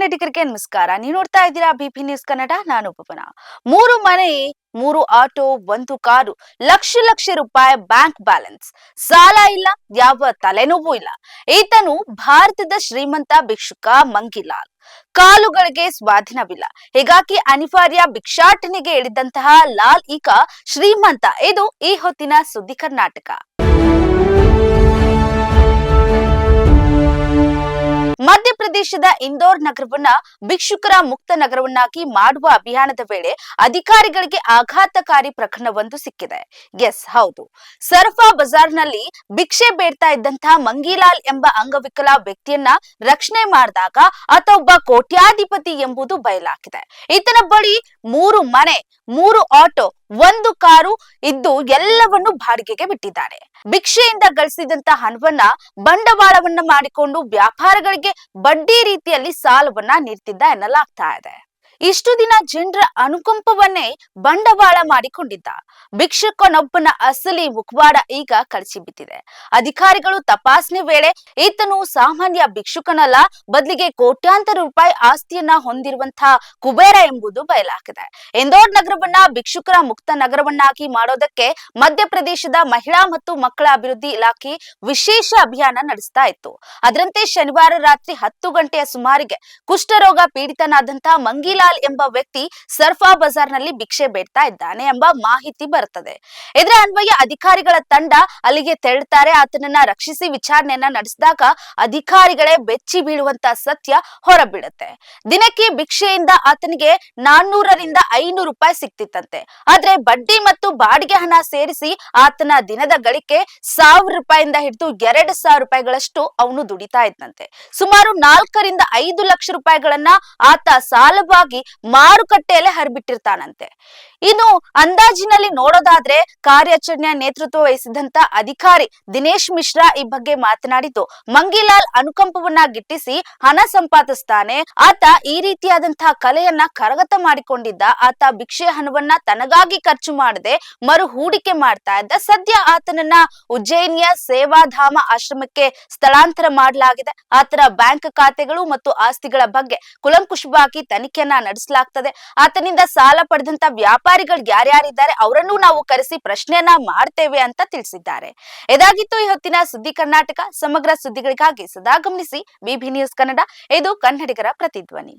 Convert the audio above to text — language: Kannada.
ಕನ್ನಡಿಗರಿಗೆ ನಮಸ್ಕಾರ. ನೀವು ನೋಡ್ತಾ ಇದ್ದೀರಾ ಬಿಪಿ ನ್ಯೂಸ್ ಕನ್ನಡ. ನಾನು ಉಪಪನ. 3 ಮನೆ, 3 ಆಟೋ, 1 ಕಾರು, ಲಕ್ಷ ಲಕ್ಷ ರೂಪಾಯಿ ಬ್ಯಾಂಕ್ ಬ್ಯಾಲೆನ್ಸ್, ಸಾಲ ಇಲ್ಲ, ಯಾವ ತಲೆನೋವು ಇಲ್ಲ. ಈತನು ಭಾರತದ ಶ್ರೀಮಂತ ಭಿಕ್ಷುಕ ಮಂಗಿಲಾಲ್. ಕಾಲುಗಳಿಗೆ ಸ್ವಾಧೀನವಿಲ್ಲ, ಹೀಗಾಗಿ ಅನಿವಾರ್ಯ ಭಿಕ್ಷಾಟನೆಗೆ ಇಳಿದಂತಹ ಲಾಲ್ ಈಗ ಶ್ರೀಮಂತ. ಇದು ಈ ಹೊತ್ತಿನ ಸುದ್ದಿ ಕರ್ನಾಟಕ. ಮಧ್ಯಪ್ರದೇಶದ ಇಂದೋರ್ ನಗರವನ್ನ ಭಿಕ್ಷುಕರ ಮುಕ್ತ ನಗರವನ್ನಾಗಿ ಮಾಡುವ ಅಭಿಯಾನದ ವೇಳೆ ಅಧಿಕಾರಿಗಳಿಗೆ ಆಘಾತಕಾರಿ ಪ್ರಕರಣವೊಂದು ಸಿಕ್ಕಿದೆ. ಎಸ್, ಹೌದು, ಸರ್ಫಾ ಬಜಾರ್ನಲ್ಲಿ ಭಿಕ್ಷೆ ಬೇಡ್ತಾ ಇದ್ದಂತಹ ಮಂಗಿಲಾಲ್ ಎಂಬ ಅಂಗವಿಕಲ ವ್ಯಕ್ತಿಯನ್ನ ರಕ್ಷಣೆ ಮಾಡಿದಾಗ ಆತ ಒಬ್ಬ ಕೋಟ್ಯಾಧಿಪತಿ ಎಂಬುದು ಬಯಲಾಗಿದೆ. ಈತನ ಬಳಿ 3 ಮನೆ, 3 ಆಟೋ, 1 ಕಾರು ಇದ್ದು ಎಲ್ಲವನ್ನು ಬಾಡಿಗೆಗೆ ಬಿಟ್ಟಿದ್ದಾರೆ. ಭಿಕ್ಷೆಯಿಂದ ಗಳಿಸಿದಂತ ಹಣವನ್ನ ಬಂಡವಾಳವನ್ನ ಮಾಡಿಕೊಂಡು ವ್ಯಾಪಾರಗಳಿಗೆ ಬಡ್ಡಿ ರೀತಿಯಲ್ಲಿ ಸಾಲವನ್ನ ನೀಡ್ತಿದ್ದ ಎನ್ನಲಾಗ್ತಾ ಇದೆ. ಇಷ್ಟು ದಿನ ಜನರ ಅನುಕಂಪವನ್ನೇ ಬಂಡವಾಳ ಮಾಡಿಕೊಂಡಿದ್ದ ಭಿಕ್ಷುಕನೊಬ್ಬನ ಅಸಲಿ ಮುಖವಾಡ ಈಗ ಕಳಚಿ ಬಿದ್ದಿದೆ. ಅಧಿಕಾರಿಗಳು ತಪಾಸಣೆ ವೇಳೆ ಈತನು ಸಾಮಾನ್ಯ ಭಿಕ್ಷುಕನಲ್ಲ, ಬದಲಿಗೆ ಕೋಟ್ಯಾಂತರ ರೂಪಾಯಿ ಆಸ್ತಿಯನ್ನ ಹೊಂದಿರುವಂತಹ ಕುಬೇರ ಎಂಬುದು ಬಯಲಾಗಿದೆ. ಇಂದೋರ್ ನಗರವನ್ನ ಭಿಕ್ಷುಕರ ಮುಕ್ತ ನಗರವನ್ನಾಗಿ ಮಾಡೋದಕ್ಕೆ ಮಧ್ಯಪ್ರದೇಶದ ಮಹಿಳಾ ಮತ್ತು ಮಕ್ಕಳ ಅಭಿವೃದ್ಧಿ ಇಲಾಖೆ ವಿಶೇಷ ಅಭಿಯಾನ ನಡೆಸ್ತಾ ಇತ್ತು. ಅದರಂತೆ ಶನಿವಾರ ರಾತ್ರಿ 10 ಗಂಟೆಯ ಸುಮಾರಿಗೆ ಕುಷ್ಠರೋಗ ಪೀಡಿತನಾದಂತಹ ಮಂಗಿಲಾಲ್ ಎಂಬ ವ್ಯಕ್ತಿ ಸರ್ಫಾ ಬಜಾರ್ನಲ್ಲಿ ಭಿಕ್ಷೆ ಬೇಡ್ತಾ ಇದ್ದಾನೆ ಎಂಬ ಮಾಹಿತಿ ಬರುತ್ತದೆ. ಇದರ ಅನ್ವಯ ಅಧಿಕಾರಿಗಳ ತಂಡ ಅಲ್ಲಿಗೆ ತೆರಳುತ್ತಾರೆ. ಆತನನ್ನ ರಕ್ಷಿಸಿ ವಿಚಾರಣೆಯನ್ನ ನಡೆಸಿದಾಗ ಅಧಿಕಾರಿಗಳೇ ಬೆಚ್ಚಿ ಬೀಳುವಂತ ಸತ್ಯ ಹೊರಬೀಳುತ್ತೆ. ದಿನಕ್ಕೆ ಭಿಕ್ಷೆಯಿಂದ ಆತನಿಗೆ 400 ರಿಂದ 500 ರೂಪಾಯಿ ಸಿಕ್ತಿತ್ತಂತೆ. ಆದ್ರೆ ಬಡ್ಡಿ ಮತ್ತು ಬಾಡಿಗೆ ಹಣ ಸೇರಿಸಿ ಆತನ ದಿನದ ಗಳಿಕೆ 1000 ರೂಪಾಯಿಂದ ಹಿಡಿದು 2000 ರೂಪಾಯಿಗಳಷ್ಟು ಅವನು ದುಡಿತಾ ಇದ್ದಂತೆ. ಸುಮಾರು 4 ರಿಂದ 5 ಲಕ್ಷ ರೂಪಾಯಿಗಳನ್ನ ಆತ ಸಾಲವಾಗಿ ಮಾರುಕಟ್ಟೆಯಲ್ಲೇ ಹರಿಬಿಟ್ಟಿರ್ತಾನಂತೆ. ಇನ್ನು ಅಂದಾಜಿನಲ್ಲಿ ನೋಡೋದಾದ್ರೆ ಕಾರ್ಯಾಚರಣೆಯ ನೇತೃತ್ವ ವಹಿಸಿದಂತ ಅಧಿಕಾರಿ ದಿನೇಶ್ ಮಿಶ್ರಾ ಈ ಬಗ್ಗೆ ಮಾತನಾಡಿದ್ದು, ಮಂಗಿಲಾಲ್ ಅನುಕಂಪವನ್ನ ಗಿಟ್ಟಿಸಿ ಹಣ ಸಂಪಾದಿಸ್ತಾನೆ. ಆತ ಈ ರೀತಿಯಾದಂತಹ ಕಲೆಯನ್ನ ಕರಗತ ಮಾಡಿಕೊಂಡಿದ್ದ. ಆತ ಭಿಕ್ಷೆ ಹಣವನ್ನ ತನಗಾಗಿ ಖರ್ಚು ಮಾಡದೆ ಮರು ಹೂಡಿಕೆ ಮಾಡ್ತಾ ಇದ್ದ. ಸದ್ಯ ಆತನನ್ನ ಉಜ್ಜಯಿನಿಯ ಸೇವಾಧಾಮ ಆಶ್ರಮಕ್ಕೆ ಸ್ಥಳಾಂತರ ಮಾಡಲಾಗಿದೆ. ಆತನ ಬ್ಯಾಂಕ್ ಖಾತೆಗಳು ಮತ್ತು ಆಸ್ತಿಗಳ ಬಗ್ಗೆ ಕುಲಂಕುಷವಾಗಿ ತನಿಖೆಯನ್ನ ನಡೆಸಲಾಗ್ತದೆ. ಆತನಿಂದ ಸಾಲ ಪಡೆದಂತ ವ್ಯಾಪಾರಿಗಳು ಯಾರ್ಯಾರಿದ್ದಾರೆ ಅವರನ್ನು ನಾವು ಕರೆಸಿ ಪ್ರಶ್ನೆಯನ್ನ ಮಾಡ್ತೇವೆ ಅಂತ ತಿಳಿಸಿದ್ದಾರೆ. ಇದಾಗಿತ್ತು ಈ ಹೊತ್ತಿನ ಸುದ್ದಿ ಕರ್ನಾಟಕ. ಸಮಗ್ರ ಸುದ್ದಿಗಳಿಗಾಗಿ ಸದಾ ಗಮನಿಸಿ ಬಿಬಿ ನ್ಯೂಸ್ ಕನ್ನಡ. ಇದು ಕನ್ನಡಿಗರ ಪ್ರತಿಧ್ವನಿ.